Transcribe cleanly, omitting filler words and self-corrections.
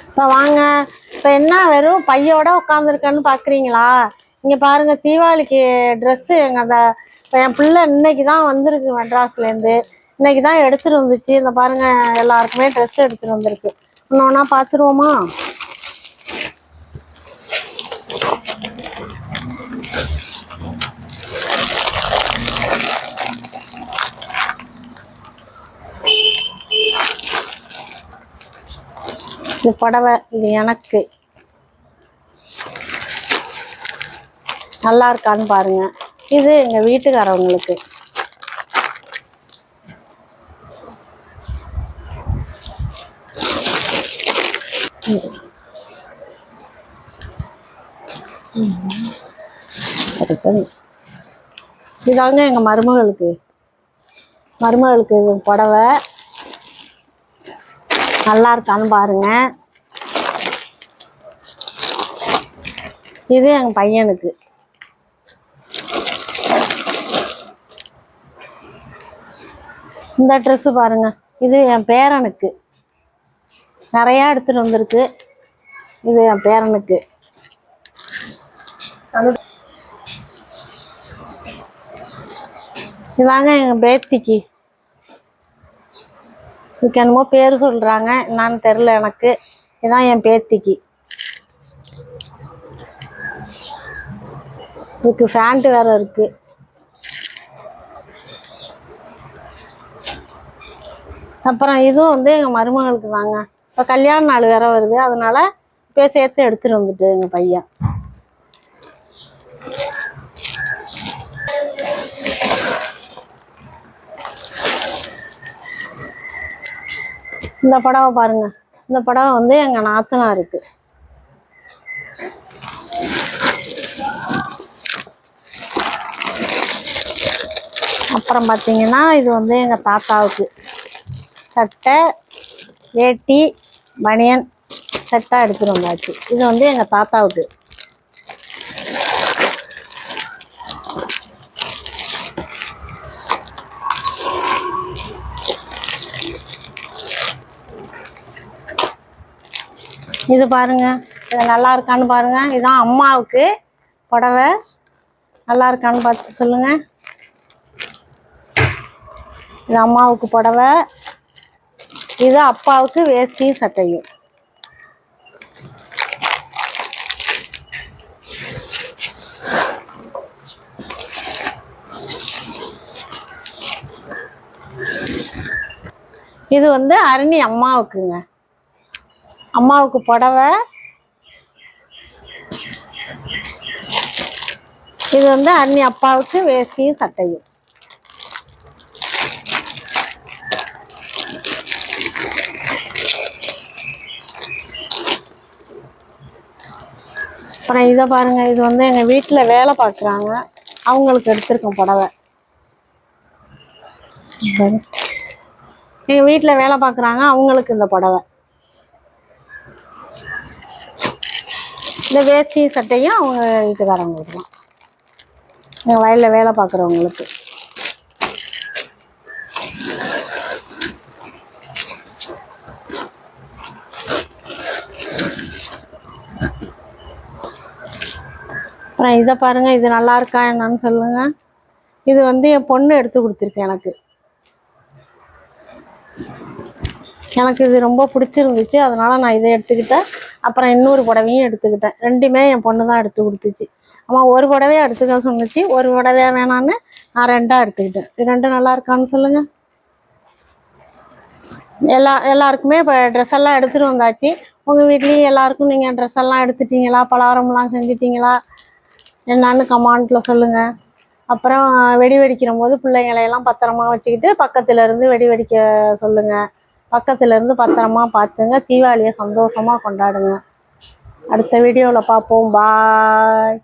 இப்போ வாங்க, இப்போ என்ன வெறும் பையோட உட்காந்துருக்கேன்னு பார்க்குறீங்களா? இங்கே பாருங்க, தீபாவளிக்கு ட்ரெஸ்ஸு அந்த இப்போ என் பிள்ளை இன்னைக்கு தான் வந்திருக்கு மெட்ராஸ்லேருந்து. இன்னைக்கு தான் எடுத்துகிட்டு வந்துச்சு. இந்த பாருங்க, எல்லாருக்குமே ட்ரெஸ் எடுத்துகிட்டு வந்திருக்கு. ஒன்று ஒன்றா பார்த்துருவோமா? இது புடவை, இது எனக்கு நல்லா இருக்கான்னு பாருங்க. இது எங்க வீட்டுக்காரவங்களுக்கு. இதாங்க எங்க மருமகளுக்கு இது புடவை நல்லா இருக்கான்னு பாருங்க. இது எங்க பையனுக்கு. இந்த ட்ரெஸ் பாருங்க, இது என் பேரனுக்கு. நிறைய எடுத்துட்டு வந்திருக்கு. இது என் பேரனுக்கு. இதாங்க எங்க பேத்திக்கு. இதுக்கு என்னமோ பேர் சொல்றாங்க, என்னன்னு தெரியல எனக்கு. இதான் என் பேத்திக்கு. இதுக்கு ஃபேண்ட் வேற இருக்கு. அப்புறம் இதுவும் வந்து எங்க மருமகளுக்கு தாங்க. இப்போ கல்யாண நாள் வேற வருது, அதனால இப்போ சேர்த்து எடுத்துட்டு வந்துட்டு எங்க பையன். இந்த புடவை பாருங்க, இந்த புடவை வந்து எங்க நாத்தனாருக்கு. அப்புறம் பார்த்தீங்கன்னா இது வந்து எங்க தாத்தாவுக்கு. சட்டை, வேட்டி, பனியன் செட்டா எடுத்துட்டு வந்தாச்சு. இது வந்து எங்க தாத்தாவுக்கு. இது பாருங்க, இது நல்லா இருக்கான்னு பாருங்க. இதுதான் அம்மாவுக்கு புடவை. நல்லா இருக்கான்னு பார்த்து சொல்லுங்க. இது அம்மாவுக்கு புடவை. இது அப்பாவுக்கு வேஷ்டியும் சட்டையும். இது வந்து அருணி அம்மாவுக்குங்க. அம்மாவுக்கு புடவை. இது வந்து அருணி அப்பாவுக்கு வேஷ்டியும் சட்டையும். அப்புறம் இதை பாருங்க, இது வந்து எங்க வீட்டுல வேலை பார்க்குறாங்க, அவங்களுக்கு எடுத்திருக்கோம் புடவை. எங்க வீட்டுல வேலை பார்க்குறாங்க, அவங்களுக்கு இந்த புடவை. இந்த வேஷ்டி சட்டையும் அவங்க வீட்டுக்காரவங்களுக்கு தான், எங்கள் வயலில் வேலை பார்க்குறவங்களுக்கு. அப்புறம் இதை பாருங்க, இது நல்லா இருக்கா என்னன்னு சொல்லுங்க. இது வந்து என் பொண்ணு எடுத்து கொடுத்துருக்கு எனக்கு. எனக்கு இது ரொம்ப பிடிச்சிருந்துச்சு, அதனால நான் இதை எடுத்துக்கிட்டேன். அப்புறம் இன்னொரு புடவையும் எடுத்துக்கிட்டேன். ரெண்டுமே என் பொண்ணு தான் எடுத்து கொடுத்துச்சு. அம்மா ஒரு புடவையா எடுத்துக்க சொன்னிச்சு, ஒரு புடவையா வேணான்னு நான் ரெண்டாக எடுத்துக்கிட்டேன். இது ரெண்டும் நல்லா இருக்கான்னு சொல்லுங்க. எல்லாருக்குமே இப்போ ட்ரெஸ் எல்லாம் எடுத்துகிட்டு வந்தாச்சு. உங்கள் வீட்லேயும் எல்லாருக்கும் நீங்கள் ட்ரெஸ் எல்லாம் எடுத்துட்டீங்களா? பலகாரம்லாம் செஞ்சுட்டிங்களா என்னான்னு கமெண்ட்டில் சொல்லுங்கள். அப்புறம் வெடி வெடிக்கிற போது பிள்ளைங்களையெல்லாம் பத்திரமா வச்சுக்கிட்டு பக்கத்துல இருந்து வெடி வெடிக்க சொல்லுங்கள். பக்கத்துல இருந்து பத்திரமா பார்த்துங்க. தீபாவளியை சந்தோஷமாக கொண்டாடுங்க. அடுத்த வீடியோவில் பார்ப்போம். பாய்.